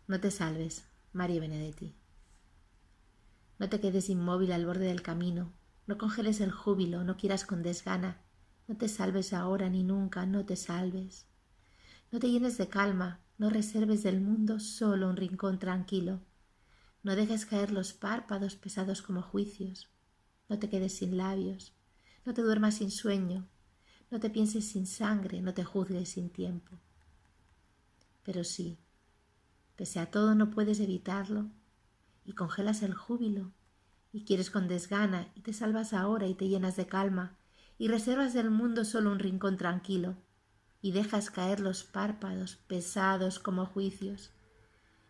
No te salves, Mario Benedetti. No te quedes inmóvil al borde del camino, no congeles el júbilo, no quieras con desgana, no te salves ahora ni nunca, no te salves. No te llenes de calma, no reserves del mundo solo un rincón tranquilo. No dejes caer los párpados pesados como juicios. No te quedes sin labios, no te duermas sin sueño, no te pienses sin sangre, no te juzgues sin tiempo. Pero sí, pese a todo no puedes evitarlo y congelas el júbilo y quieres con desgana y te salvas ahora y te llenas de calma y reservas del mundo solo un rincón tranquilo y dejas caer los párpados pesados como juicios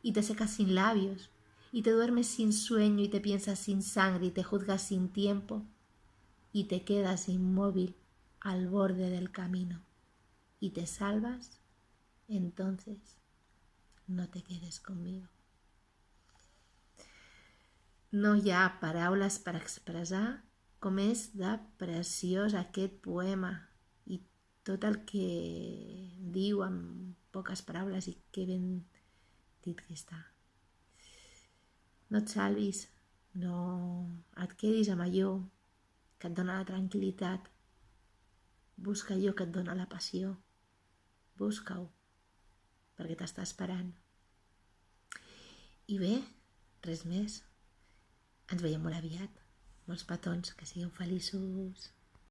y te secas sin labios y te duermes sin sueño y te piensas sin sangre y te juzgas sin tiempo y te quedas inmóvil al borde del camino y te salvas, entonces no te quedes conmigo. No hi ha paraules per expressar com és de preciós aquest poema i tot el que diu amb poques paraules i que ben dit que està. No et salvis, no et quedis amb allò que et dona la tranquil·litat. Busca allò que et dona la passió. Busca-ho, perquè t'està esperant. I bé, res més. Ens veiem molt aviat. Molts petons, que sigueu feliços.